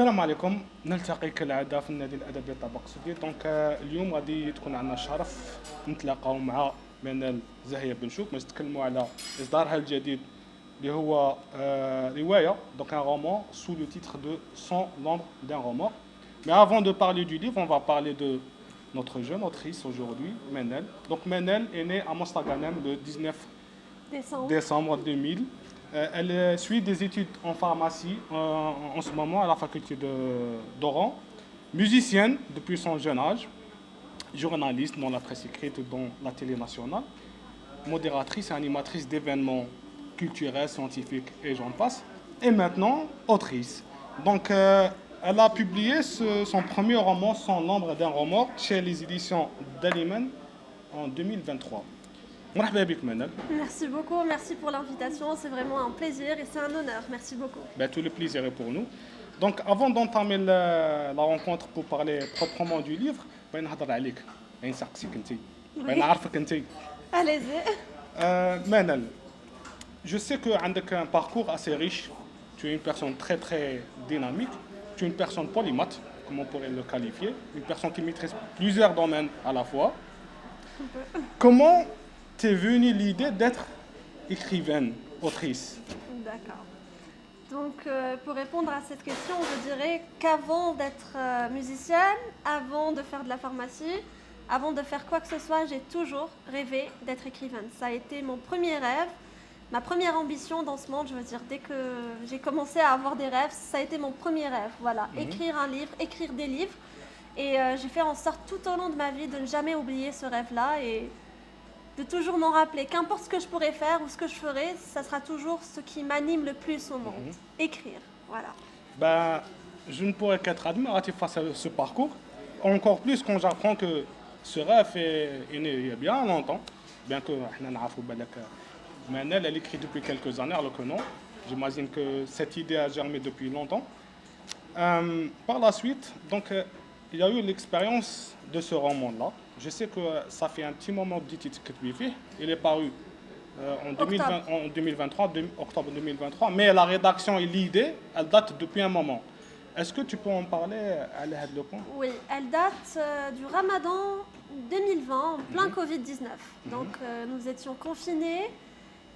السلام عليكم، نلتقي كالعادة في النادي الأدبي طبق سفير. اليوم غادي تكون عندنا الشرف نتلاقاو مع منال زاهية بن شوك باش نتكلموا على إصدارها الجديد اللي هو رواية un roman sous le titre de Sans l'ombre d'un roman. Mais avant de parler du livre, on va parler de notre jeune autrice aujourd'hui, Menel. Donc Menel est née à Mostaganem le 19 décembre 2000. Elle suit des études en pharmacie en ce moment à la faculté d'Oran. Musicienne depuis son jeune âge, journaliste dans la presse écrite et dans la télé nationale, modératrice et animatrice d'événements culturels, scientifiques et j'en passe. Et maintenant, autrice. Elle a publié son premier roman, Sans l'ombre d'un roman, chez les éditions Daliman en 2023. مرحبا بك منال. Merci beaucoup, merci pour l'invitation, c'est vraiment un plaisir et c'est un honneur, merci beaucoup. Tout le plaisir est pour nous. Donc avant d'entamer la rencontre pour parler proprement du livre, نهضر عليك نسقسيك انت نعرفك انت. Allez-y. Manal, je sais que tu as un parcours assez riche, tu es une personne très très dynamique, tu es une personne polymate, comme on pourrait le qualifier, une personne qui maîtrise plusieurs domaines à la fois. Comment t'es venue l'idée d'être écrivaine, autrice? D'accord. Donc, pour répondre à cette question, je dirais qu'avant d'être musicienne, avant de faire de la pharmacie, avant de faire quoi que ce soit, j'ai toujours rêvé d'être écrivaine. Ça a été mon premier rêve, ma première ambition dans ce monde. Je veux dire, dès que j'ai commencé à avoir des rêves, ça a été mon premier rêve. Voilà, écrire un livre, écrire des livres. Et j'ai fait en sorte tout au long de ma vie de ne jamais oublier ce rêve-là et de toujours m'en rappeler. Qu'importe ce que je pourrais faire ou ce que je ferai, ça sera toujours ce qui m'anime le plus au monde. Écrire, voilà. Je ne pourrais qu'être admiratif face à ce parcours. Encore plus quand j'apprends que ce rêve est né il y a bien longtemps. Bien que Manel, elle écrit depuis quelques années, alors que non. J'imagine que cette idée a germé depuis longtemps. Par la suite, il y a eu l'expérience de ce roman-là. Je sais que ça fait un petit moment que tu as fait. Il est paru en 2023, octobre 2023, mais la rédaction et l'idée, elle date depuis un moment. Est-ce que tu peux en parler à le point? Oui, elle date du Ramadan 2020, en plein Covid-19. Donc nous étions confinés.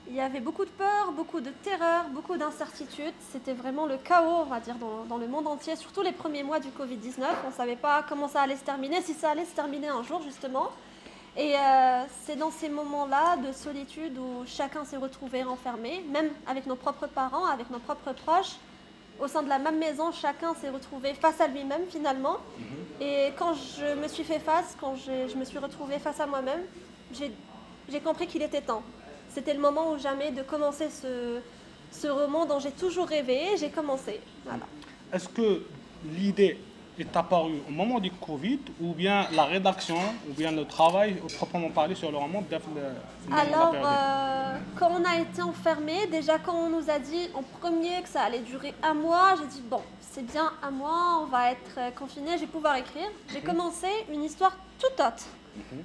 Il y avait beaucoup de peur, beaucoup de terreur, beaucoup d'incertitudes. C'était vraiment le chaos, on va dire, dans le monde entier, surtout les premiers mois du Covid-19. On ne savait pas comment ça allait se terminer, si ça allait se terminer un jour, justement. Et c'est dans ces moments-là de solitude où chacun s'est retrouvé renfermé, même avec nos propres parents, avec nos propres proches. Au sein de la même maison, chacun s'est retrouvé face à lui-même, finalement. Et quand je me suis fait face, quand je me suis retrouvée face à moi-même, j'ai compris qu'il était temps. C'était le moment ou jamais de commencer ce roman dont j'ai toujours rêvé. J'ai commencé. Voilà. Est-ce que l'idée est apparue au moment du Covid ou bien la rédaction ou bien le travail proprement parlé sur le roman Alors, quand on a été enfermés, déjà quand on nous a dit en premier que ça allait durer un mois, j'ai dit bon, c'est bien un mois, on va être confinés, je vais pouvoir écrire. J'ai commencé une histoire toute autre.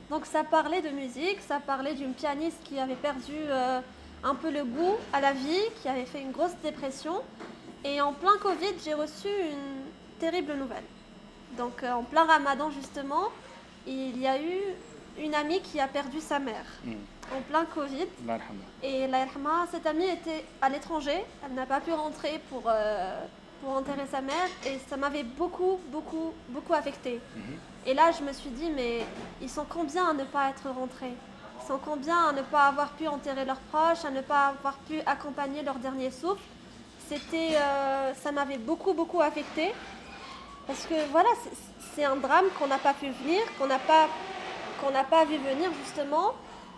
Donc ça parlait de musique, ça parlait d'une pianiste qui avait perdu un peu le goût à la vie, qui avait fait une grosse dépression. Et en plein Covid, j'ai reçu une terrible nouvelle. Donc en plein Ramadan justement, il y a eu une amie qui a perdu sa mère en plein Covid. Et cette amie était à l'étranger, elle n'a pas pu rentrer pour enterrer sa mère et ça m'avait beaucoup affectée. Et là, je me suis dit, mais ils sont combien à ne pas être rentrés? Ils sont combien à ne pas avoir pu enterrer leurs proches, à ne pas avoir pu accompagner leur dernier souffle? Ça m'avait beaucoup affectée. Parce que voilà, c'est un drame qu'on n'a pas pu venir, qu'on n'a pas vu venir justement.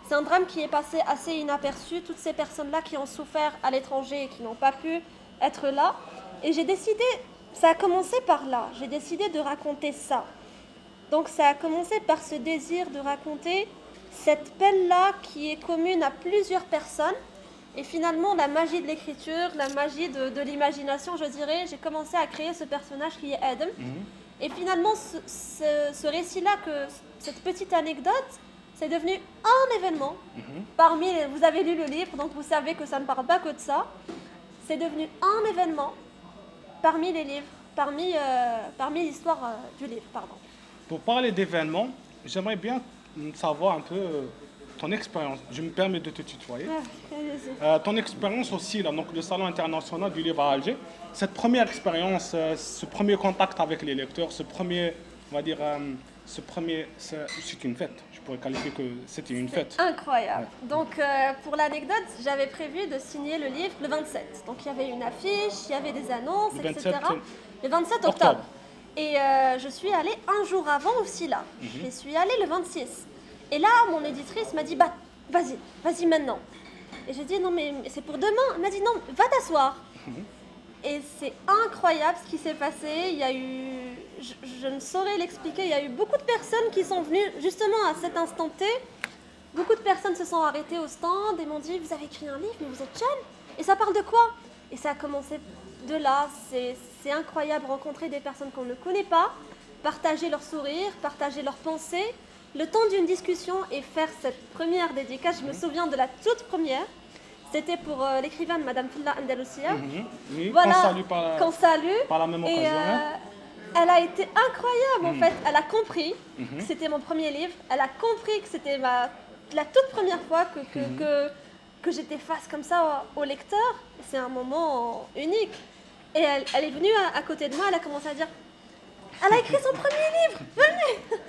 C'est un drame qui est passé assez inaperçu. Toutes ces personnes-là qui ont souffert à l'étranger et qui n'ont pas pu être là. Et j'ai décidé, ça a commencé par là, j'ai décidé de raconter ça. Donc ça a commencé par ce désir de raconter cette peine-là qui est commune à plusieurs personnes. Et finalement, la magie de l'écriture, la magie de l'imagination, je dirais, j'ai commencé à créer ce personnage qui est Adam. Et finalement, ce récit-là, cette petite anecdote, c'est devenu un événement. Vous avez lu le livre, donc vous savez que ça ne parle pas que de ça. C'est devenu un événement parmi les livres parmi l'histoire du livre, pardon. Pour parler d'événements, j'aimerais bien savoir un peu ton expérience. Je me permets de te tutoyer. Ah, allez-y. Ton expérience aussi, là, donc le Salon international du livre à Alger, cette première expérience, ce premier contact avec les lecteurs, ce premier, on va dire, c'est une fête. Je pourrais qualifier que c'était une fête. Incroyable. Donc, pour l'anecdote, j'avais prévu de signer le livre le 27. Donc, il y avait une affiche, il y avait des annonces, Le 27 etc. Le 27 octobre. Et je suis allée un jour avant aussi là. Je suis allée le 26. Et là, mon éditrice m'a dit, bah, vas-y maintenant. Et j'ai dit, non, mais c'est pour demain. Elle m'a dit, non, va t'asseoir. Et c'est incroyable ce qui s'est passé. Il y a eu, je ne saurais l'expliquer, il y a eu beaucoup de personnes qui sont venues justement à cet instant T. Beaucoup de personnes se sont arrêtées au stand et m'ont dit, vous avez écrit un livre, mais vous êtes jeune. Et ça parle de quoi? Et ça a commencé de là. C'est incroyable, rencontrer des personnes qu'on ne connaît pas, partager leur sourire, partager leurs pensées, le temps d'une discussion et faire cette première dédicace. Je me souviens de la toute première. C'était pour l'écrivaine Madame Filla Andalousia. Oui, Voilà, qu'on salue par la même et occasion. elle a été incroyable en fait. Elle a compris que c'était mon premier livre. Elle a compris que c'était la toute première fois que j'étais face comme ça au lecteur. C'est un moment unique. Et elle est venue à côté de moi, elle a commencé à dire, elle a écrit son premier livre, venez.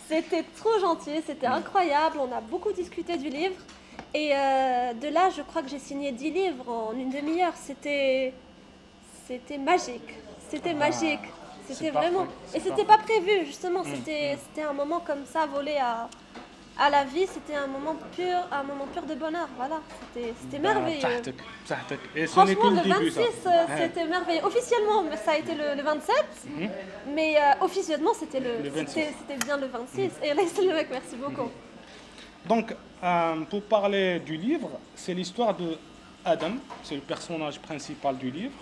C'était trop gentil, c'était incroyable, on a beaucoup discuté du livre. Et de là, je crois que j'ai signé 10 livres en une demi-heure. C'était magique, c'était magique. C'était vraiment... Et c'était pas prévu, justement, c'était un moment comme ça, volé à la vie, c'était un moment pur de bonheur, voilà, c'était merveilleux. Et ce n'est que Franchement, le le début, 26, c'était merveilleux. Officiellement, ça a été le 27, mais officieusement, c'était bien le 26. Et là, c'est le mec, merci beaucoup. Donc, pour parler du livre, c'est l'histoire de Adam, c'est le personnage principal du livre.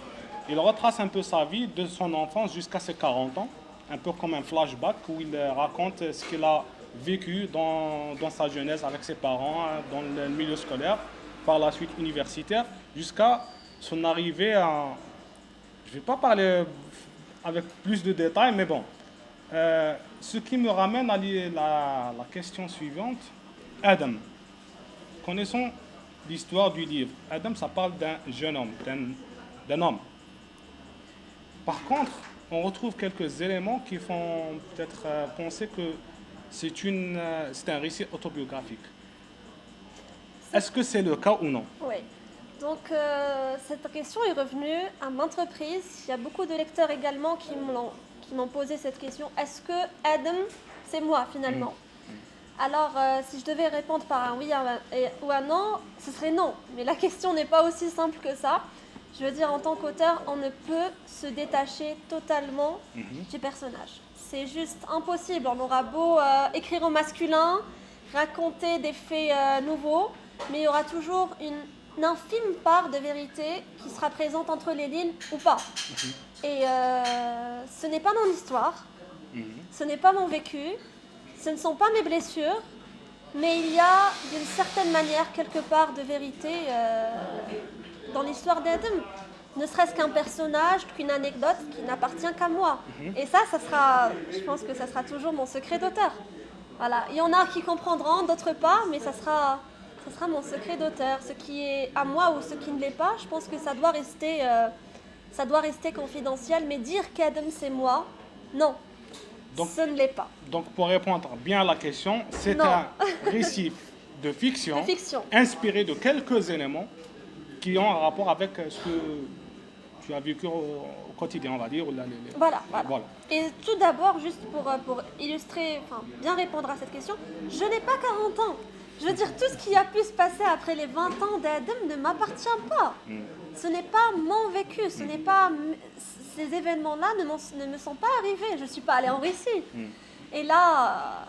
Il retrace un peu sa vie de son enfance jusqu'à ses 40 ans, un peu comme un flashback où il raconte ce qu'il a vécu dans sa jeunesse avec ses parents, dans le milieu scolaire, par la suite universitaire, jusqu'à son arrivée à... Je ne vais pas parler avec plus de détails, mais bon. Ce qui me ramène à la question suivante. Adam. Connaissons l'histoire du livre. Adam, ça parle d'un jeune homme, d'un homme. Par contre, on retrouve quelques éléments qui font peut-être penser que c'est un récit autobiographique. Est-ce que c'est le cas ou non? Oui. Donc, cette question est revenue à maintes reprises. Il y a beaucoup de lecteurs également qui m'ont posé cette question. Est-ce que Adam, c'est moi finalement? Alors, si je devais répondre par un oui ou un non, ce serait non. Mais la question n'est pas aussi simple que ça. Je veux dire, en tant qu'auteur, on ne peut se détacher totalement du personnage. C'est juste impossible. On aura beau écrire au masculin, raconter des faits nouveaux, mais il y aura toujours une infime part de vérité qui sera présente entre les lignes ou pas. Et ce n'est pas mon histoire, ce n'est pas mon vécu, ce ne sont pas mes blessures, mais il y a d'une certaine manière quelque part de vérité dans l'histoire d'Adam. Ne serait-ce qu'un personnage, qu'une anecdote qui n'appartient qu'à moi. Et ça sera, je pense que ça sera toujours mon secret d'auteur. Voilà. Il y en a qui comprendront, d'autres pas, mais ça sera mon secret d'auteur. Ce qui est à moi ou ce qui ne l'est pas, je pense que ça doit rester confidentiel. Mais dire qu'Adam c'est moi, non, donc, ce ne l'est pas. Donc pour répondre bien à la question, c'est un récit de fiction, inspiré de quelques éléments qui ont un rapport avec ce que tu as vécu au quotidien, on va dire. Voilà. Et tout d'abord, juste pour illustrer, enfin bien répondre à cette question, je n'ai pas 40 ans. Je veux dire, tout ce qui a pu se passer après les 20 ans d'Adam ne m'appartient pas. Ce n'est pas mon vécu, ce n'est pas... Ces événements-là ne me sont pas arrivés. Je ne suis pas allée en récit. Et là,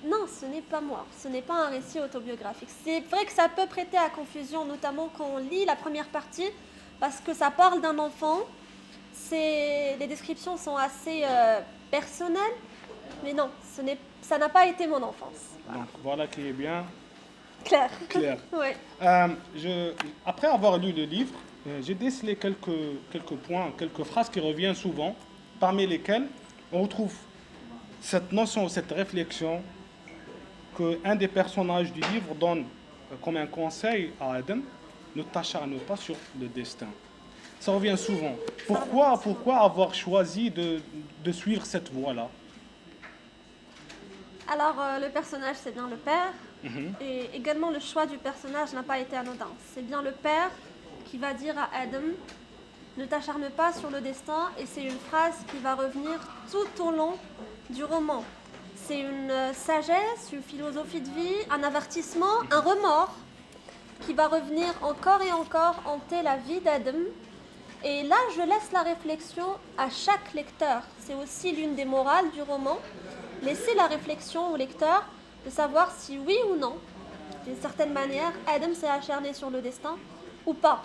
non, ce n'est pas moi. Ce n'est pas un récit autobiographique. C'est vrai que ça peut prêter à confusion, notamment quand on lit la première partie, parce que ça parle d'un enfant. Les descriptions sont assez personnelles, mais non, ça n'a pas été mon enfance. Donc voilà qui est bien clair. Ouais. Après avoir lu le livre, j'ai décelé quelques points, quelques phrases qui reviennent souvent parmi lesquels on retrouve cette notion, cette réflexion qu'un des personnages du livre donne comme un conseil à Adam, ne t'acharne pas sur le destin. Ça revient souvent. Pourquoi avoir choisi de suivre cette voie-là? Alors, le personnage, c'est bien le père. Mhm. Et également, le choix du personnage n'a pas été anodin. C'est bien le père qui va dire à Adam, ne t'acharne pas sur le destin. Et c'est une phrase qui va revenir tout au long du roman. C'est une sagesse, une philosophie de vie, un avertissement, un remords qui va revenir encore et encore hanter la vie d'Adam. Et là, je laisse la réflexion à chaque lecteur. C'est aussi l'une des morales du roman. Laisser la réflexion au lecteur de savoir si oui ou non, d'une certaine manière, Adam s'est acharné sur le destin ou pas.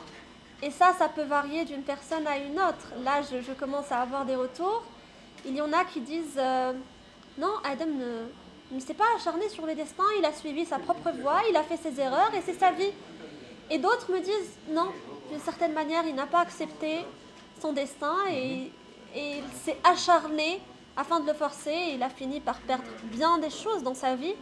Et ça peut varier d'une personne à une autre. Là, je commence à avoir des retours. Il y en a qui disent non, Adam ne s'est pas acharné sur le destin, il a suivi sa propre voie, il a fait ses erreurs et c'est sa vie. Et d'autres me disent non, d'une certaine manière, il n'a pas accepté son destin et il s'est acharné afin de le forcer et il a fini par perdre bien des choses dans sa vie.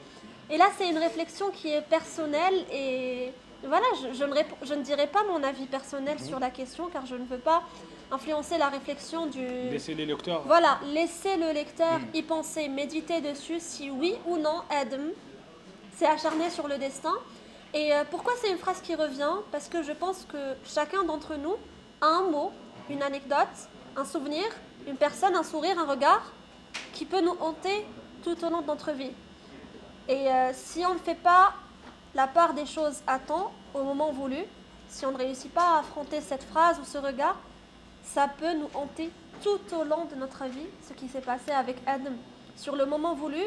Et là, c'est une réflexion qui est personnelle et voilà, je ne dirai pas mon avis personnel sur la question car je ne veux pas influencer la réflexion du... Laisser les lecteurs. Voilà, laisser le lecteur y penser, méditer dessus si oui ou non Adam s'est acharné sur le destin. Et pourquoi c'est une phrase qui revient? Parce que je pense que chacun d'entre nous a un mot, une anecdote, un souvenir, une personne, un sourire, un regard qui peut nous hanter tout au long de notre vie. Et si on ne fait pas la part des choses à temps, au moment voulu, si on ne réussit pas à affronter cette phrase ou ce regard, ça peut nous hanter tout au long de notre vie, ce qui s'est passé avec Adam. Sur le moment voulu,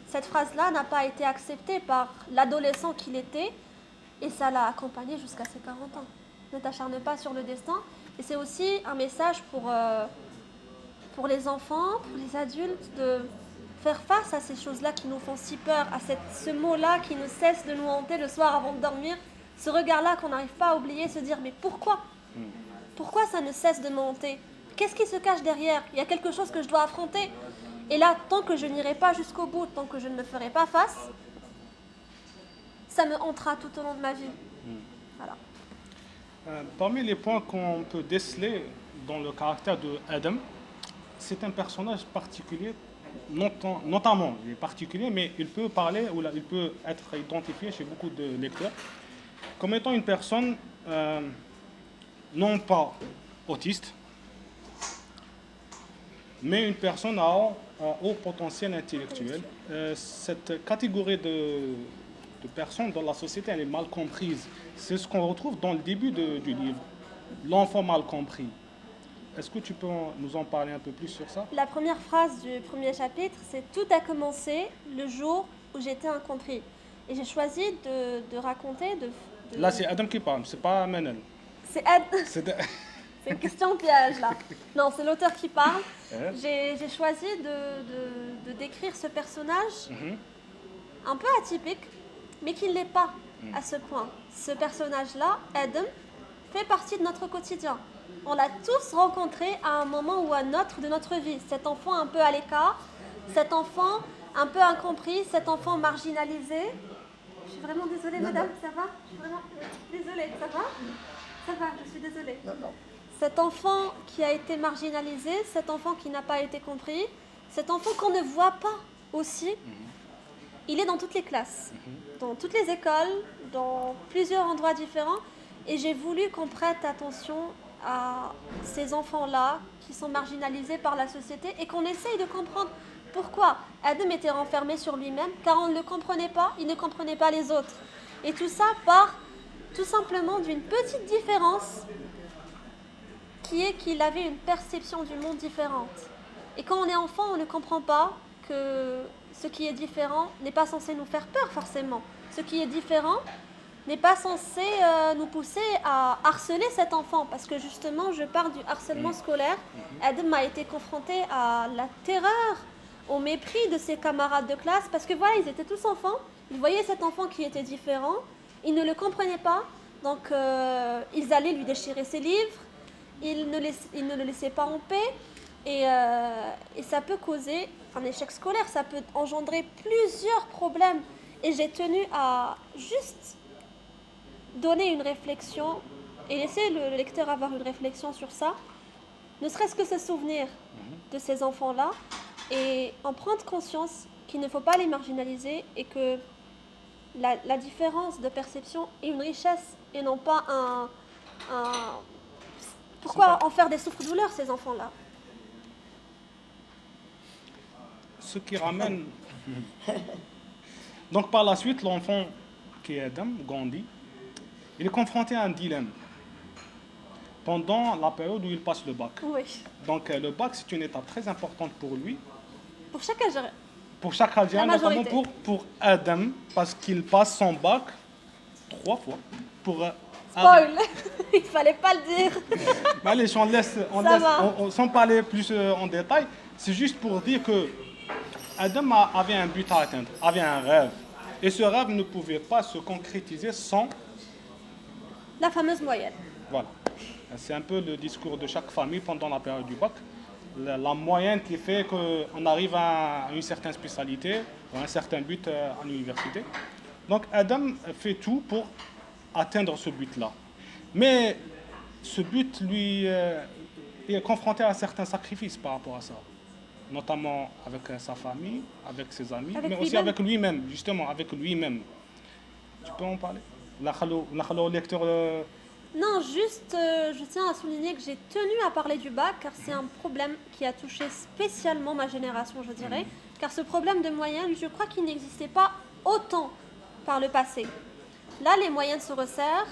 cette phrase-là n'a pas été acceptée par l'adolescent qu'il était, et ça l'a accompagné jusqu'à ses 40 ans. Ne t'acharne pas sur le destin. Et c'est aussi un message pour les enfants, pour les adultes, de faire face à ces choses-là qui nous font si peur, à ce mot-là qui ne cesse de nous hanter le soir avant de dormir, ce regard-là qu'on n'arrive pas à oublier, se dire mais pourquoi? Pourquoi ça ne cesse de me hanter? Qu'est-ce qui se cache derrière? Il y a quelque chose que je dois affronter. Et là, tant que je n'irai pas jusqu'au bout, tant que je ne me ferai pas face, ça me hantera tout au long de ma vie. Voilà. Parmi les points qu'on peut déceler dans le caractère de Adam, c'est un personnage particulier, notamment, il est particulier, mais il peut parler, ou il peut être identifié chez beaucoup de lecteurs, comme étant une personne non pas autiste, mais une personne à haut potentiel intellectuel. Cette catégorie de personnes dans la société, elle est mal comprise. C'est ce qu'on retrouve dans le début du livre, l'enfant mal compris. Est-ce que tu peux nous en parler un peu plus sur ça? La première phrase du premier chapitre, c'est « Tout a commencé le jour où j'étais incompris ». Et j'ai choisi de raconter... Là, c'est Adam qui parle, c'est pas Manel. C'est une question piège, là. Non, c'est l'auteur qui parle. J'ai choisi de décrire ce personnage un peu atypique, mais qui ne l'est pas à ce point. Ce personnage-là, Adam, fait partie de notre quotidien. On l'a tous rencontré à un moment ou à un autre de notre vie. Cet enfant un peu à l'écart, cet enfant un peu incompris, cet enfant marginalisé. Je suis vraiment désolée, madame, ça va? Je suis vraiment désolée, ça va? Ça va, je suis désolée. Cet enfant qui a été marginalisé, cet enfant qui n'a pas été compris, cet enfant qu'on ne voit pas aussi, il est dans toutes les classes, dans toutes les écoles, dans plusieurs endroits différents. Et j'ai voulu qu'on prête attention à ces enfants-là qui sont marginalisés par la société et qu'on essaye de comprendre pourquoi Adam était renfermé sur lui-même, car on ne le comprenait pas, il ne comprenait pas les autres. Et tout ça part tout simplement d'une petite différence qui est qu'il avait une perception du monde différente. Et quand on est enfant, on ne comprend pas que ce qui est différent n'est pas censé nous faire peur forcément. Ce qui est différent n'est pas censé nous pousser à harceler cet enfant, parce que justement, je parle du harcèlement scolaire. Adam a été confronté à la terreur, au mépris de ses camarades de classe, parce que voilà, ils étaient tous enfants, ils voyaient cet enfant qui était différent, ils ne le comprenaient pas, donc ils allaient lui déchirer ses livres, ils ne le laissaient pas en paix, Et ça peut causer un échec scolaire, ça peut engendrer plusieurs problèmes. Et j'ai tenu à juste donner une réflexion et laisser le lecteur avoir une réflexion sur ça, ne serait-ce que se souvenir de ces enfants-là et en prendre conscience qu'il ne faut pas les marginaliser et que la différence de perception est une richesse et non pas un... Pourquoi en faire des souffres-douleurs, ces enfants-là? Ce qui ramène... Donc par la suite, l'enfant qui est Adam, Gandhi, il est confronté à un dilemme pendant la période où il passe le bac. Oui. Donc le bac, c'est une étape très importante pour lui, Pour chaque Algérien. pour chaque Algérien, La notamment majorité. pour Adam, parce qu'il passe son bac 3 fois. Pour, Spoil. Il fallait pas le dire. Mais allez, on laisse, Ça va. sans parler plus en détail, c'est juste pour dire que Adam avait un but à atteindre, avait un rêve. Et ce rêve ne pouvait pas se concrétiser sans... La fameuse moyenne. Voilà. C'est un peu le discours de chaque famille pendant la période du bac. La moyenne qui fait qu'on arrive à une certaine spécialité, à un certain but à l'université. Donc Adam fait tout pour atteindre ce but-là. Mais ce but, lui, est confronté à certains sacrifices par rapport à ça. Notamment avec sa famille, avec ses amis, Avec mais aussi lui-même. avec lui-même, justement, avec lui-même. Tu peux en parler? La khalo lecteur... Non, juste, je tiens à souligner que j'ai tenu à parler du bac car c'est un problème qui a touché spécialement ma génération, je dirais. Car ce problème de moyenne, je crois qu'il n'existait pas autant par le passé. Là, les moyennes se resserrent.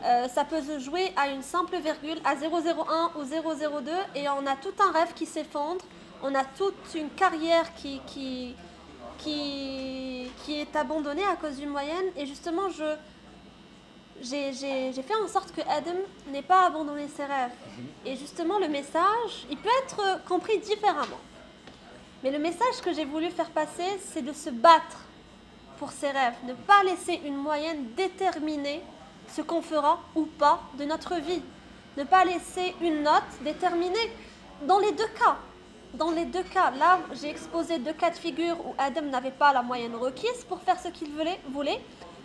Ça peut se jouer à une simple virgule, à 0,01 ou 0,02 et on a tout un rêve qui s'effondre. On a toute une carrière qui est abandonnée à cause d'une moyenne. Et justement, j'ai fait en sorte que Adam n'ait pas abandonné ses rêves. Et justement, le message, il peut être compris différemment. Mais le message que j'ai voulu faire passer, c'est de se battre pour ses rêves. Ne pas laisser une moyenne déterminer ce qu'on fera ou pas de notre vie. Ne pas laisser une note déterminer dans les deux cas. Dans les deux cas, là, j'ai exposé deux cas de figure où Adam n'avait pas la moyenne requise pour faire ce qu'il voulait.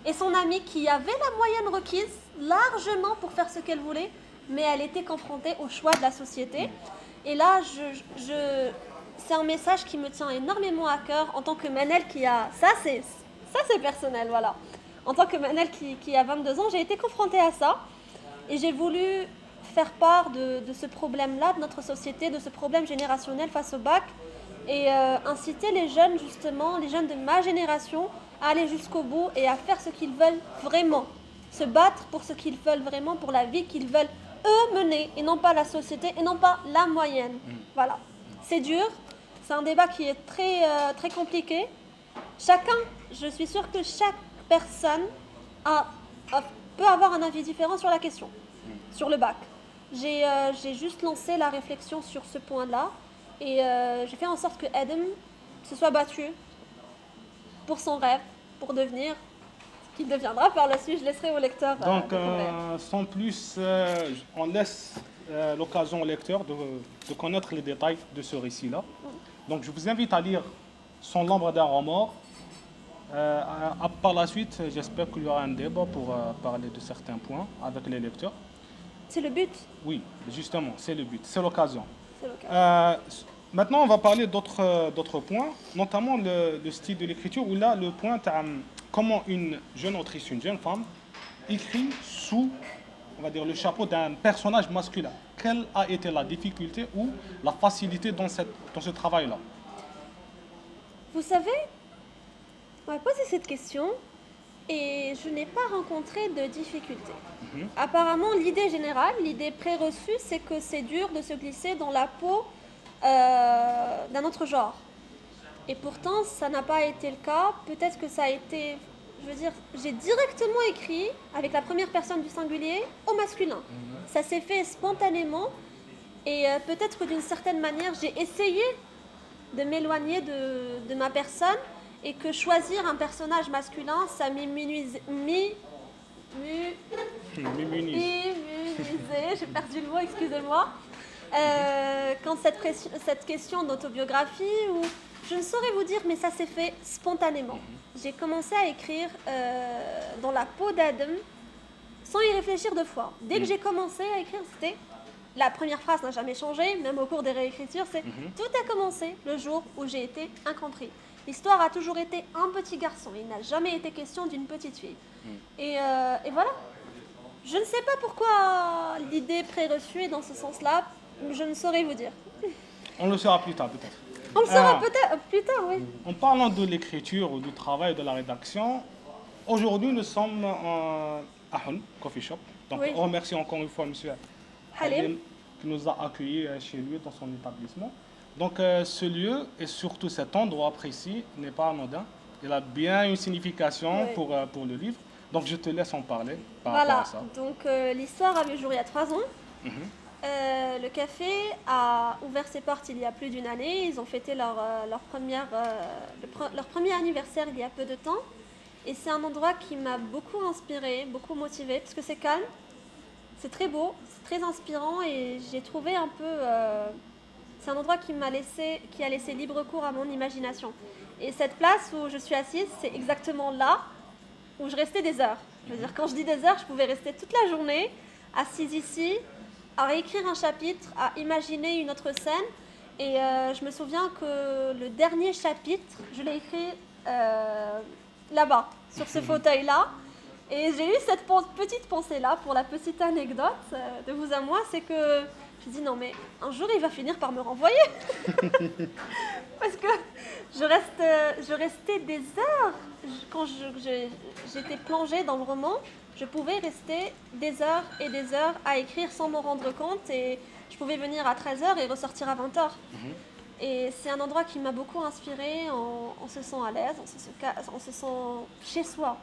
Et son amie qui avait la moyenne requise largement pour faire ce qu'elle voulait, mais elle était confrontée au choix de la société. Et là, c'est un message qui me tient énormément à cœur en tant que Manel qui a... Ça, c'est personnel, voilà. En tant que Manel qui a 22 ans, j'ai été confrontée à ça. Et j'ai voulu faire part de ce problème-là, de notre société, de ce problème générationnel face au bac. Et inciter les jeunes, justement, les jeunes de ma génération, à aller jusqu'au bout et à faire ce qu'ils veulent vraiment. Se battre pour ce qu'ils veulent vraiment, pour la vie qu'ils veulent eux mener, et non pas la société, et non pas la moyenne. Voilà. C'est dur, c'est un débat qui est très compliqué. Je suis sûre que chaque personne peut avoir un avis différent sur la question, sur le bac. J'ai juste lancé la réflexion sur ce point-là, et j'ai fait en sorte que Adam se soit battu pour son rêve, pour devenir ce qu'il deviendra par la suite. Je laisserai au lecteur Donc, découvrir. sans plus, on laisse l'occasion au lecteur de connaître les détails de ce récit-là. Donc, je vous invite à lire Sans l'ombre d'un remords. Par la suite, j'espère qu'il y aura un débat pour parler de certains points avec les lecteurs. C'est le but, Oui, justement, c'est le but, c'est l'occasion. c'est l'occasion. Maintenant, on va parler d'autres points, notamment le style de l'écriture, où là, le point, comment une jeune autrice, une jeune femme, écrit sous, on va dire, le chapeau d'un personnage masculin. Quelle a été la difficulté ou la facilité dans ce travail-là? Vous savez, on m'a posé cette question et je n'ai pas rencontré de difficulté. Apparemment, l'idée générale, l'idée préreçue, c'est que c'est dur de se glisser dans la peau d'un autre genre. Et pourtant, ça n'a pas été le cas. Peut-être que ça a été... Je veux dire, j'ai directement écrit avec la première personne du singulier au masculin. Ça s'est fait spontanément et peut-être que d'une certaine manière, j'ai essayé de m'éloigner de ma personne et que choisir un personnage masculin, ça m'immunisait. J'ai perdu le mot, excusez-moi. quand cette question d'autobiographie, ou je ne saurais vous dire, mais ça s'est fait spontanément. J'ai commencé à écrire dans la peau d'Adam sans y réfléchir deux fois. Dès que j'ai commencé à écrire, c'était... La première phrase n'a jamais changé, même au cours des réécritures, c'est tout a commencé le jour où j'ai été incompris. L'histoire a toujours été un petit garçon, il n'a jamais été question d'une petite fille. Et voilà. Je ne sais pas pourquoi l'idée préreçue est dans ce sens-là, je ne saurais vous dire. On le saura plus tard, peut-être. On le saura peut-être plus tard, oui. En parlant de l'écriture ou du travail de la rédaction, aujourd'hui nous sommes à Hun Coffee Shop. Donc Oui. on remercie encore une fois M. Halim. Halim qui nous a accueillis chez lui dans son établissement. Donc ce lieu et surtout cet endroit précis n'est pas anodin. Il a bien une signification Oui. pour le livre. Donc je te laisse en parler par rapport à ça. Donc l'histoire a vu le jour il y a 3 ans. Le café a ouvert ses portes il y a plus d'une année. Ils ont fêté leur premier anniversaire il y a peu de temps. Et c'est un endroit qui m'a beaucoup inspirée, beaucoup motivée, parce que c'est calme, c'est très beau, c'est très inspirant et j'ai trouvé un peu... c'est un endroit qui a laissé libre cours à mon imagination. Et cette place où je suis assise, c'est exactement là où je restais des heures. Je veux dire, quand je dis des heures, je pouvais rester toute la journée assise ici, à réécrire un chapitre, à imaginer une autre scène. Et je me souviens que le dernier chapitre, je l'ai écrit là-bas, sur ce fauteuil-là. Et j'ai eu cette petite pensée-là, pour la petite anecdote de vous à moi, c'est que je me dis non mais un jour il va finir par me renvoyer. Parce que je restais des heures, quand j'étais plongée dans le roman, je pouvais rester des heures et des heures à écrire sans m'en rendre compte et je pouvais venir à 13h et ressortir à 20h. Et c'est un endroit qui m'a beaucoup inspirée, on se sent à l'aise, on se sent chez soi.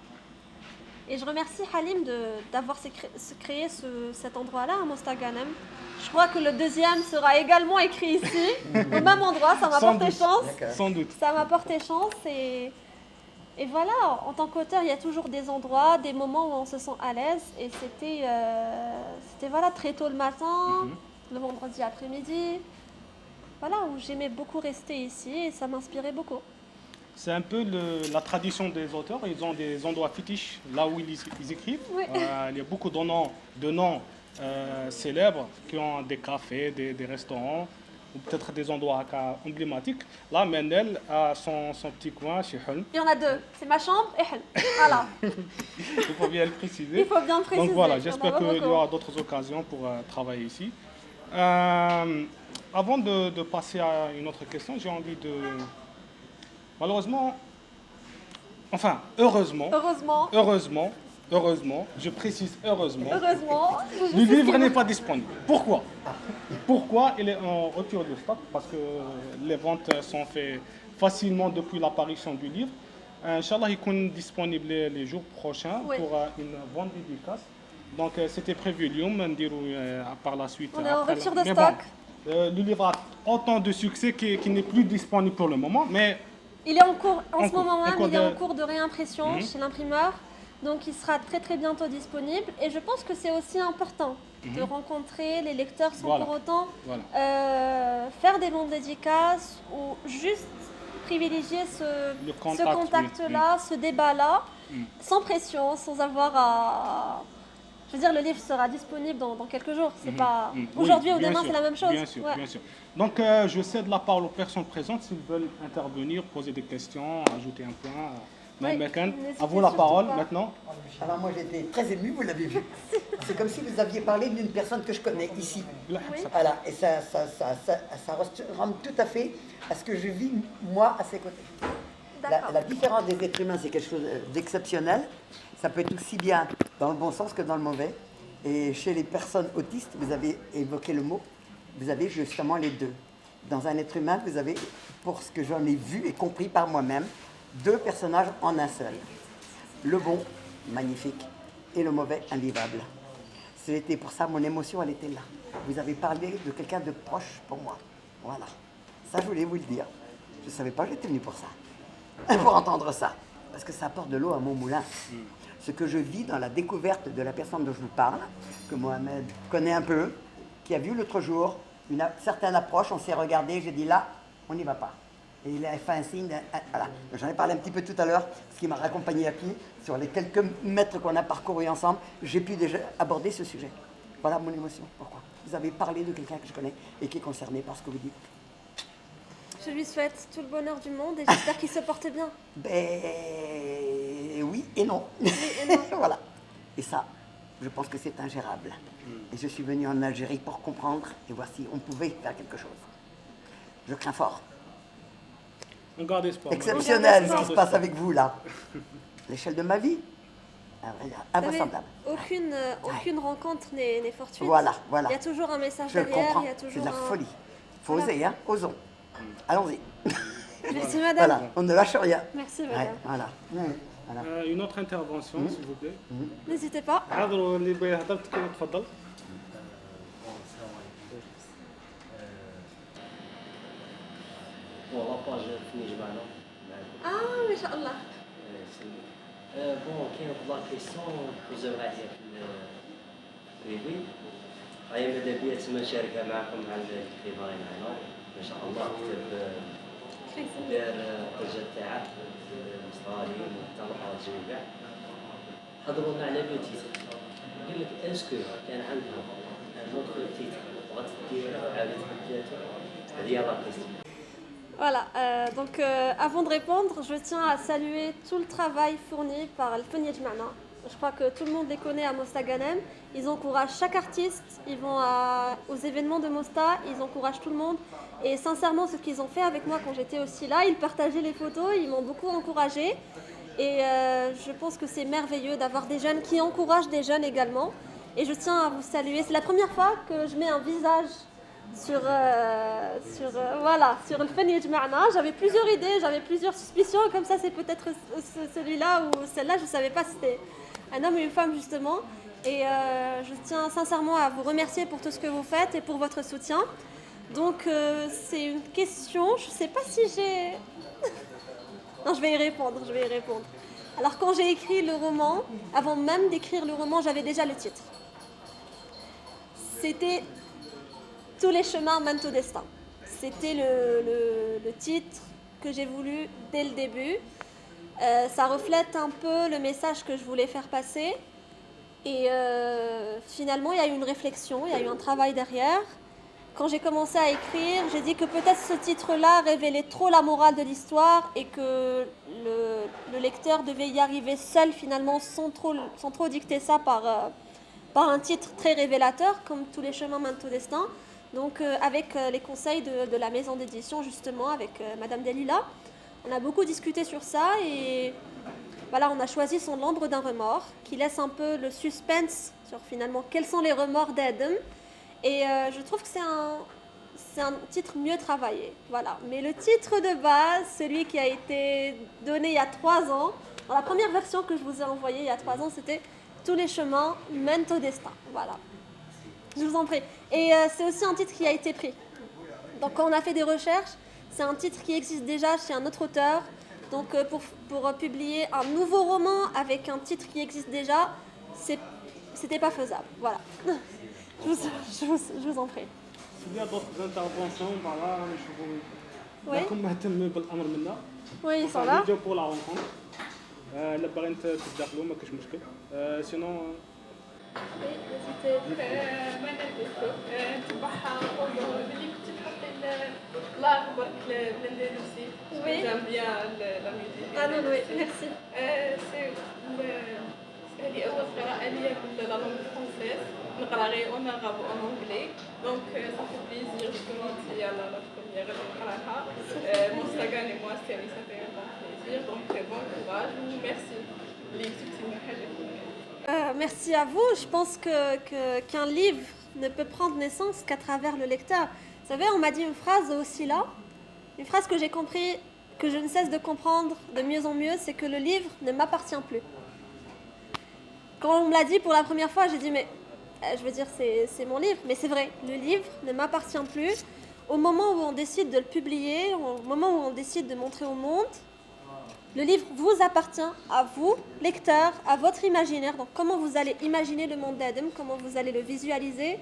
Et je remercie Halim d'avoir créé cet endroit-là à Mostaganem. Je crois que le deuxième sera également écrit ici, au même endroit, ça m'a porté chance. Sans doute. Ça m'a porté chance et voilà, en tant qu'auteur, il y a toujours des endroits, des moments où on se sent à l'aise. Et c'était voilà, très tôt le matin, le vendredi après-midi, voilà, où j'aimais beaucoup rester ici et ça m'inspirait beaucoup. C'est un peu la tradition des auteurs. Ils ont des endroits fétiches là où ils écrivent. Oui. Il y a beaucoup de noms célèbres qui ont des cafés, des restaurants ou peut-être des endroits emblématiques. Là, Menel a son petit coin chez Hun. Il y en a 2, c'est ma chambre et Hun. Voilà. Il faut bien le préciser. Il faut bien le préciser. Donc voilà, Il y en a j'espère qu'il y beaucoup. aura d'autres occasions pour travailler ici. Avant de passer à une autre question, j'ai envie de... Malheureusement, enfin heureusement, je précise heureusement, le livre n'est pas disponible. Pourquoi? Pourquoi il est en rupture de stock? Parce que les ventes sont faites facilement depuis l'apparition du livre. Inch'Allah, il est disponible les jours prochains Oui. pour une vente dédicace. Donc c'était prévu par la suite. On est en rupture de Mais stock. bon, le livre a autant de succès qu'il n'est plus disponible pour le moment, mais Il est en cours, en ce moment même, il est de- en cours de réimpression chez l'imprimeur. Donc il sera très très bientôt disponible. Et je pense que c'est aussi important de rencontrer les lecteurs sans Voilà. pour autant Voilà. faire des longues dédicaces ou juste privilégier ce contact, contact-là, ce débat-là, sans pression, sans avoir à... Je veux dire, le livre sera disponible dans quelques jours. C'est pas... Aujourd'hui Oui, ou bien demain, sûr, c'est la même chose. Bien sûr, Ouais. bien sûr. Donc, je cède la parole aux personnes présentes s'ils veulent intervenir, poser des questions, ajouter un point. Oui, Mekan, n'hésitez à vous la surtout parole pas. maintenant. Alors moi j'étais très ému, vous l'avez vu. C'est comme si vous aviez parlé d'une personne que je connais ici. Voilà, et ça ressemble tout à fait à ce que je vis moi à ses côtés. D'accord. La différence des êtres humains, c'est quelque chose d'exceptionnel. Ça peut être aussi bien dans le bon sens que dans le mauvais. Et chez les personnes autistes, vous avez évoqué le mot, vous avez justement les deux. Dans un être humain, vous avez, pour ce que j'en ai vu et compris par moi-même, 2 personnages en un seul. Le bon, magnifique, et le mauvais, invivable. C'était pour ça, mon émotion, elle était là. Vous avez parlé de quelqu'un de proche pour moi. Voilà. Ça, je voulais vous le dire. Je ne savais pas que j'étais venu pour ça. Pour entendre ça. Parce que ça apporte de l'eau à mon moulin. Ce que je vis dans la découverte de la personne dont je vous parle, que Mohamed connaît un peu, qui a vu l'autre jour une certaine approche, on s'est regardé, j'ai dit là, on n'y va pas. Et il a fait un signe, voilà. J'en ai parlé un petit peu tout à l'heure, ce qui m'a raccompagné à pied, sur les quelques mètres qu'on a parcourus ensemble, j'ai pu déjà aborder ce sujet. Voilà mon émotion. Pourquoi? Vous avez parlé de quelqu'un que je connais et qui est concerné par ce que vous dites. Je lui souhaite tout le bonheur du monde et j'espère qu'il se porte bien. Ben oui et non. Oui et non. Voilà. Et ça, je pense que c'est ingérable. Et je suis venue en Algérie pour comprendre et voir si on pouvait faire quelque chose. Je crains fort. On garde espoir. Exceptionnel On ce garde qui se passe avec vous là. L'échelle de ma vie, invraisemblable. Aucune rencontre n'est fortuite. Voilà, voilà. Il y a toujours un message Je le derrière, comprends. il y a C'est toujours de la un... folie. Faut Voilà. oser, hein. Osons. Allons-y. Merci madame. Voilà, on ne lâche rien. Merci Ouais, madame. voilà. Voilà. Une autre intervention, s'il vous plaît. N'hésitez pas. عذروا اللي بغى يهضر تفضل. بون لاباج فين جمعنا Ah, ما شاء الله. بون كاين واحد لا كيسيون بوزاوها عليا في البريفي هي ماذا بيا تما نشاركها معكم مع الكريفاي معنا ما شاء الله كتب دار الضجه تاعه مستغالي حتى محاضرات جوي كاع هضرونا على لو تيتر قال لك اسكو كان عندها نوتر تيتر بغات دير عاودت بداتو هذه هي لا كيسيون. Voilà, avant de répondre, je tiens à saluer tout le travail fourni par Al-Fenni Jma'na. Je crois que tout le monde les connaît à Mosta Ghanem. Ils encouragent chaque artiste, ils vont aux événements de Mosta, ils encouragent tout le monde. Et sincèrement, ce qu'ils ont fait avec moi quand j'étais aussi là, ils partageaient les photos, ils m'ont beaucoup encouragée. Et je pense que c'est merveilleux d'avoir des jeunes qui encouragent des jeunes également. Et je tiens à vous saluer. C'est la première fois que je mets un visage sur le Fenni Jma'na. J'avais plusieurs idées, j'avais plusieurs suspicions, comme ça c'est peut-être celui-là ou celle-là, je ne savais pas si c'était un homme ou une femme justement. Et je tiens sincèrement à vous remercier pour tout ce que vous faites et pour votre soutien. Donc c'est une question, je ne sais pas si j'ai... Non, je vais y répondre. Alors quand j'ai écrit le roman, avant même d'écrire le roman, j'avais déjà le titre. C'était Tous les chemins mènent au destin. C'était le titre que j'ai voulu dès le début. Ça reflète un peu le message que je voulais faire passer. Et finalement, il y a eu une réflexion, il y a eu un travail derrière. Quand j'ai commencé à écrire, j'ai dit que peut-être ce titre-là révélait trop la morale de l'histoire et que le lecteur devait y arriver seul finalement sans trop dicter ça par un titre très révélateur comme Tous les chemins mènent au destin. Donc avec les conseils de la maison d'édition justement, avec Madame Delila, on a beaucoup discuté sur ça et voilà, on a choisi Son l'ombre d'un remords qui laisse un peu le suspense sur finalement quels sont les remords d'Adam. Et je trouve que c'est un titre mieux travaillé. Voilà. Mais le titre de base, celui qui a été donné il y a 3 ans, dans la première version que je vous ai envoyée il y a 3 ans, c'était Tous les chemins mènent au destin. Voilà. Je vous en prie. Et c'est aussi un titre qui a été pris. Donc quand on a fait des recherches, c'est un titre qui existe déjà chez un autre auteur. Donc pour publier un nouveau roman avec un titre qui existe déjà, c'était pas faisable. Voilà. Je vous en prie. Il y a d'autres interventions, voilà, نشوفوا Oui. راكم مهتم بالامر منا. Oui, ils sont là. فيديو pour la rencontre. لا باغيين تدخلوا ما كاينش مشكل. سينون مانا تبعها موضوع اللي كنت تحطي لاغ برك بالاندلسي. Oui. J'aime bien la musique. Ah non, oui, merci. هذه أول قراءة ليا باللا لونغ فرونسيز نقرا غير اون arabe اون anglais donc ça fait plaisir تكوني نتيا لا بروميير اللي نقراها Mosta Ghanem moi ça fait un grand plaisir donc bon courage ou merci اللي كتبتي لنا حاجة Merci à vous. Je pense qu'un livre ne peut prendre naissance qu'à travers le lecteur. Vous savez, on m'a dit une phrase aussi là, une phrase que j'ai compris, que je ne cesse de comprendre de mieux en mieux, c'est que le livre ne m'appartient plus. Quand on me l'a dit pour la première fois, j'ai dit mais je veux dire c'est mon livre, mais c'est vrai, le livre ne m'appartient plus. Au moment où on décide de le publier, au moment où on décide de montrer au monde, le livre vous appartient à vous, lecteurs, à votre imaginaire. Donc comment vous allez imaginer le monde d'Adam, comment vous allez le visualiser.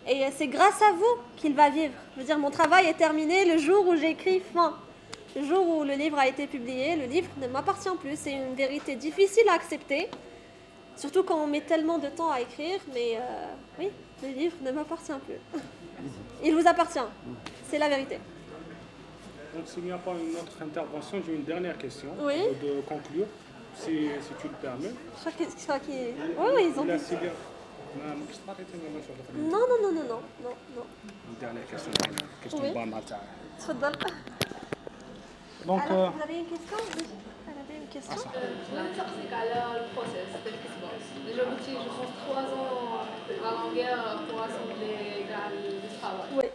Et c'est grâce à vous qu'il va vivre. Je veux dire, mon travail est terminé le jour où j'écris fin. Le jour où le livre a été publié, le livre ne m'appartient plus. C'est une vérité difficile à accepter, surtout quand on met tellement de temps à écrire. Mais oui, le livre ne m'appartient plus. Il vous appartient. C'est la vérité. Donc s'il n'y a pas une autre intervention, j'ai une dernière question Oui. de conclure, si tu le permets. Je crois qu'ils... Oui, ils ont لا dit... سيدي ما كنتش قريت انا ما شغل Non, non, non, non, non, non, non. dernière question Oui. question banale تاع تفضل. donc Alors, vous avez une question? Oui. Elle avait une question. لا نسقسيك على البروسيس ديال الكتابة. ديجا قلتي جو بونس 3 ans à longueur pour assembler كاع الترافاي. Oui.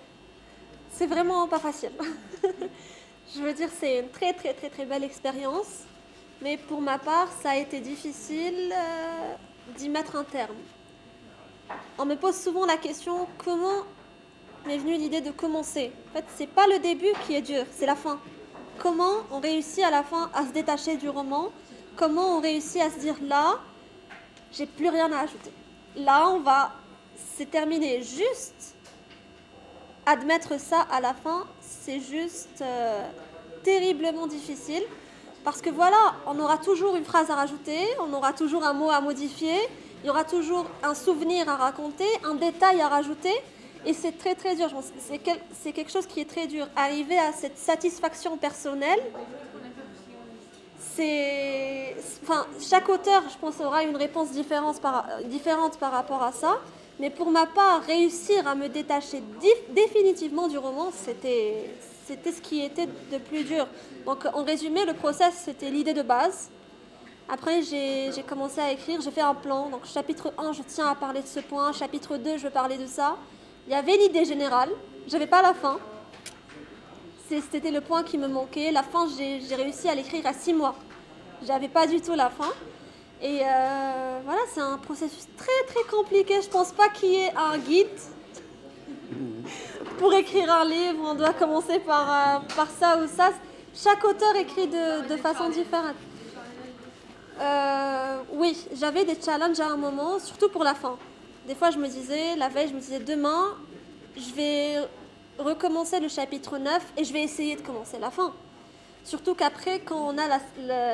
C'est vraiment pas facile. Je veux dire, c'est une très très très très belle expérience. Mais pour ma part, ça a été difficile d'y mettre un terme. On me pose souvent la question, comment m'est venue l'idée de commencer? En fait, c'est pas le début qui est dur, c'est la fin. Comment on réussit à la fin à se détacher du roman? Comment on réussit à se dire là, j'ai plus rien à ajouter. Là, c'est terminé. Juste admettre ça à la fin, c'est juste terriblement difficile. Parce que voilà, on aura toujours une phrase à rajouter, on aura toujours un mot à modifier, il y aura toujours un souvenir à raconter, un détail à rajouter. Et c'est très très dur. Je pense que c'est quelque chose qui est très dur. Arriver à cette satisfaction personnelle, enfin, chaque auteur, je pense, aura une réponse différente par rapport à ça. Mais pour ma part, réussir à me détacher définitivement du roman, c'était ce qui était de plus dur. Donc, en résumé, le process, c'était l'idée de base. Après, j'ai commencé à écrire, j'ai fait un plan. Donc, chapitre 1, je tiens à parler de ce point. Chapitre 2, je veux parler de ça. Il y avait l'idée générale. Je n'avais pas la fin. C'était le point qui me manquait. La fin, j'ai réussi à l'écrire à 6 mois. Je n'avais pas du tout la fin. Et voilà, c'est un processus très très compliqué. Je ne pense pas qu'il y ait un guide. Pour écrire un livre, on doit commencer par ça ou ça. Chaque auteur écrit de façon différente. Oui, j'avais des challenges à un moment, surtout pour la fin. Des fois, je me disais, la veille, je me disais, demain, je vais recommencer le chapitre 9 et je vais essayer de commencer la fin. Surtout qu'après, quand on a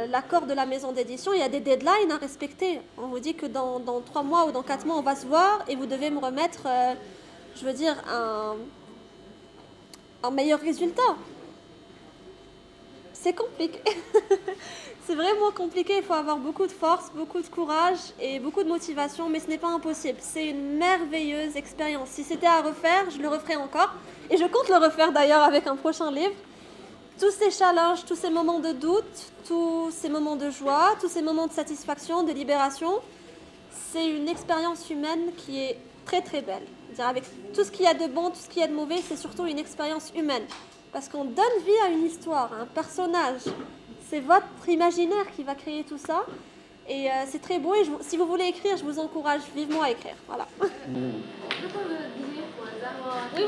l'accord de la maison d'édition, il y a des deadlines à respecter. On vous dit que dans 3 mois ou dans 4 mois, on va se voir et vous devez me remettre, je veux dire, un meilleur résultat. C'est compliqué. C'est vraiment compliqué, il faut avoir beaucoup de force, beaucoup de courage et beaucoup de motivation, mais ce n'est pas impossible. C'est une merveilleuse expérience. Si c'était à refaire, je le referais encore. Et je compte le refaire d'ailleurs avec un prochain livre. Tous ces challenges, tous ces moments de doute, tous ces moments de joie, tous ces moments de satisfaction, de libération, c'est une expérience humaine qui est très très belle. C'est-à-dire avec tout ce qu'il y a de bon, tout ce qu'il y a de mauvais, c'est surtout une expérience humaine. Parce qu'on donne vie à une histoire, à un personnage. C'est votre imaginaire qui va créer tout ça. Et c'est très beau. Et si vous voulez écrire, je vous encourage vivement à écrire. Voilà. Je peux dire oui,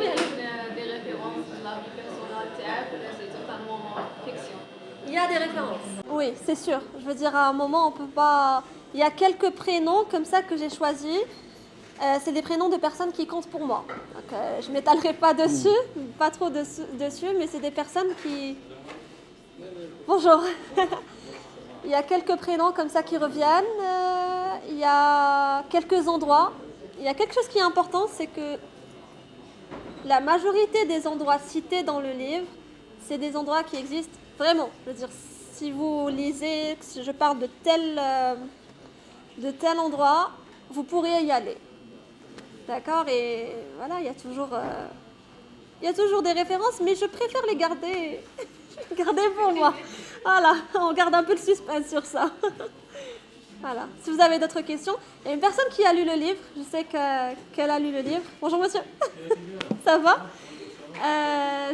des références de la vie personnelle théâtre, c'est totalement fiction. Il y a des références. Oui, c'est sûr. Je veux dire, à un moment, on peut pas... Il y a quelques prénoms comme ça que j'ai choisis. C'est des prénoms de personnes qui comptent pour moi. Donc, je ne m'étalerai pas dessus, pas trop dessus, mais c'est des personnes qui... Bonjour. Il y a quelques prénoms comme ça qui reviennent. Il y a quelques endroits. Il y a quelque chose qui est important, c'est que la majorité des endroits cités dans le livre, c'est des endroits qui existent vraiment. Je veux dire, si vous lisez, si je parle de tel endroit, vous pourrez y aller. D'accord? Et voilà, il y a toujours des références, mais je préfère les garder pour moi. Voilà, on garde un peu de suspense sur ça. Voilà. Si vous avez d'autres questions, il y a une personne qui a lu le livre. Je sais qu'elle a lu le livre. Bonjour monsieur. Ça va?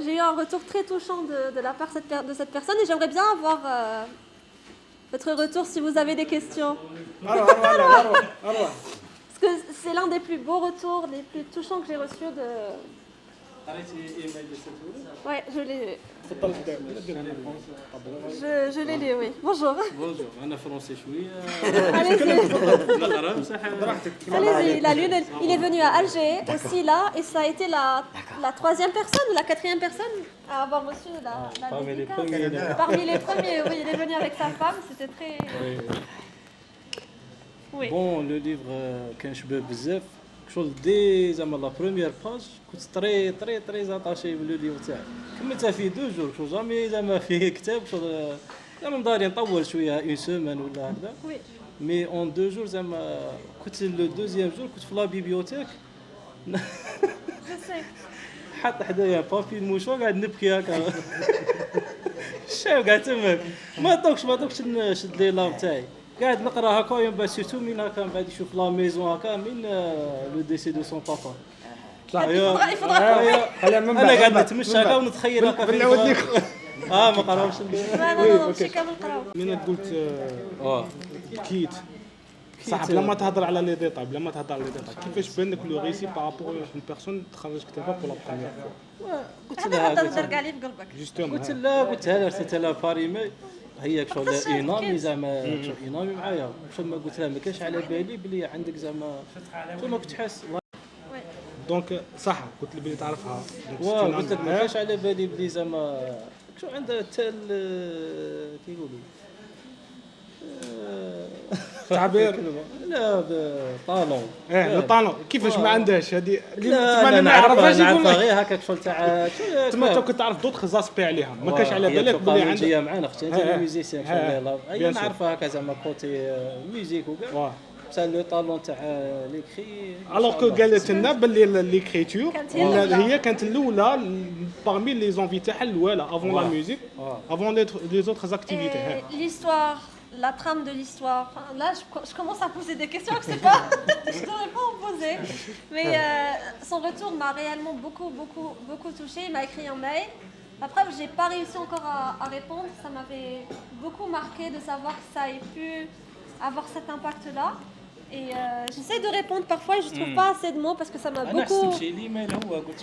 J'ai eu un retour très touchant de la part de cette personne et j'aimerais bien avoir votre retour si vous avez des questions. Parce que c'est l'un des plus beaux retours, des plus touchants que j'ai reçus Ouais, je l'ai. تفضل ابدا Je l'ai lu, oui. Bonjour. بونجور انا فرونسي شويه Allez-y. نقرا بصح Allez-y. Il est venu à Alger aussi là, et ça a été la troisième personne ou la quatrième personne à avoir reçu la parmi les dédicace. premiers. Parmi les premiers, oui, il est venu avec sa femme, c'était très. Oui. بون لو ليفر كان شباب بزاف شغل دي زعما لا بروميير باج كنت تري اتاشي بلو ليفر تاعي كملتها في 2 جور شغل جامي زعما فيه كتاب شغل زعما مداري نطول شويه اون سيمين ولا هكذا Oui. مي اون 2 جور زعما كنت لو دوزيام جور كنت في لا بيبيوتيك Je sais. حاط حدايا بابي المشوا قاعد نبكي هكا الشاب قاعد تمك ما دوكش نشد لي لاب تاعي قاعد نقرا هكا ومن بعد سيرتو من هكا من بعد يشوف لا ميزون هكا من لو ديسي دو سون بابا Il faudra انا قاعد نتمشى هكا ونتخيل هكا بالنعود ليك. ما قراوش Non, ماشي كامل قراو. من قلت كيت صح بلا ما تهضر على لي ديتاي كيفاش بان لك لو ريسي بارابور اون بيرسون تخرج كتابها بور لا بروميير قلت هذا لها غدا كاع اللي في قلبك. جوستومون قلت لها رسلت لها باريمي هي شغل حتى الشاهد اينامي كيف؟ زعما شغل اينامي معايا شغل ما قلت لها ما كانش على بالي بلي عندك زعما شغل ما كنت حاس دونك صح قلت لي بلي تعرفها قلت لك ما كانش على بالي بلي زعما شو عندها حتى كيقولوا تعبير لا طالون لو طالون كيفاش ما عندهاش هذه لا ما انا نعرفهاش نعرفها غير هكاك شغل تاع تما انت كنت تعرف دوطخ زاسبي عليها ما كانش على بالك بلي عندها عندها معانا اختي انت ميوزيسيان هي بيان نعرفها هكا زعما كوتي ميوزيك وكاع بصح لو طالون تاع ليكري الوغ كو قالت لنا باللي ليكريتور كانت هي الأولى. هي كانت الاولى بارمي لي زونفي تاعها الاولى افون لا ميوزيك افون لي زوتر اكتيفيتي Et l'histoire, la trame de l'histoire. Enfin, là, je commence à poser des questions que c'est pas, je devrais pas en poser. Mais son retour m'a réellement beaucoup touchée. Il m'a écrit un mail. Après, j'ai pas réussi encore à répondre. Ça m'avait beaucoup marqué de savoir que ça ait pu avoir cet impact-là. Et j'essaie de répondre parfois et je trouve pas assez de mots parce que ça m'a انا beaucoup. حسيت شي الايميل هو قلت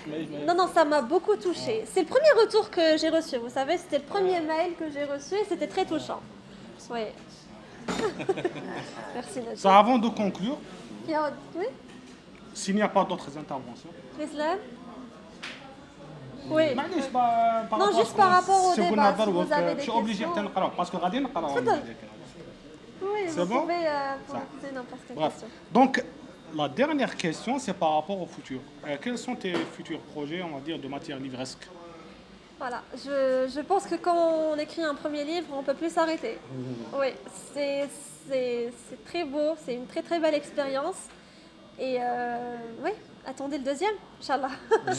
Non, non, ça m'a beaucoup touchée. C'est le premier retour que j'ai reçu. Vous savez, c'était le premier mail que j'ai reçu et c'était très touchant. Oui. Merci, Najib. Ça, avant de conclure, Oui, s'il n'y a pas d'autres interventions. Islam. Oui. معليش Non, juste par rapport au débat, si vous avez des je suis obligé questions. حتى نقراو باسكو غادي نقراو تفضل. Oui, C'est vous bon pouvez Ça. poser n'importe quelle Bref. question. Donc, la dernière question, c'est par rapport au futur. Quels sont tes futurs projets, on va dire, de matière livresque? Voilà, je pense que quand on écrit un premier livre, on ne peut plus s'arrêter. Oui, c'est très beau, c'est une très très belle expérience. Et oui, attendez le deuxième, Inch'Allah.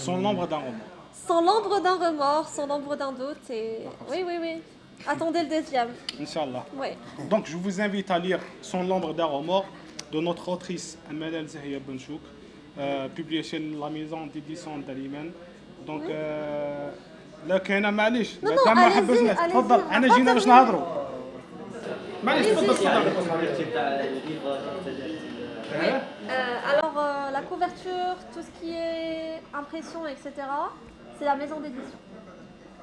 Sans l'ombre d'un roman. Sans l'ombre d'un remords, sans l'ombre d'un doute. Et... Oui, oui, oui. Attendez le deuxième. Inch'Allah. Oui. Donc, je vous invite à lire Sans l'ombre d'un remords de notre autrice Amalal Zahia Benchouk, publié chez la maison d'édition d'Aliman. Donc, لا كاينه معليش Non, ما allez-y, حبسناش allez-y. تفضل انا جينا باش نهضروا معليش تفضل Alors, la couverture, tout ce qui est impression, etc., c'est la maison d'édition.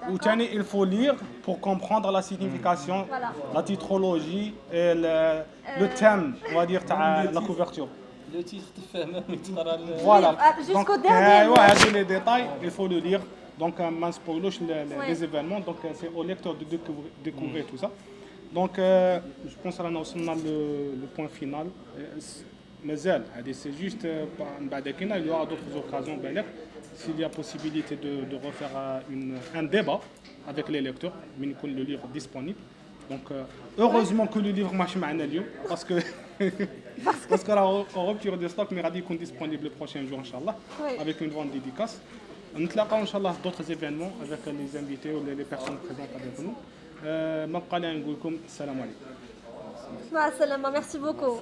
D'accord. وثاني il faut lire pour comprendre la signification, Voilà. la titrologie et le thème, on va dire, تاع la couverture. لو تيتر تفهم ملي تقرا Voilà. Jusqu'au Donc, dernier mot. هذو les détails, il faut le lire. Donc, ما نسبويلوش Ouais. les événements. Donc, c'est au lecteur de découvrir tout ça. Donc, je pense que nous avons le point final. مازال هذه c'est juste من بعد كاين il y aura d'autres occasions بالك s'il y a possibilité de refaire un débat avec les lecteurs من يكون le livre disponible. Donc, heureusement que le livre ماشي معنا اليوم parce que راه en rupture de stock mais غادي يكون disponible le prochain jour inchallah Oui. avec une vente dédicace. نتلاقاو ان شاء الله في d'autres événements avec les invités ou les personnes présentes avec nous. ما بقى لي نقول لكم السلام عليكم. مع السلامة. Merci beaucoup.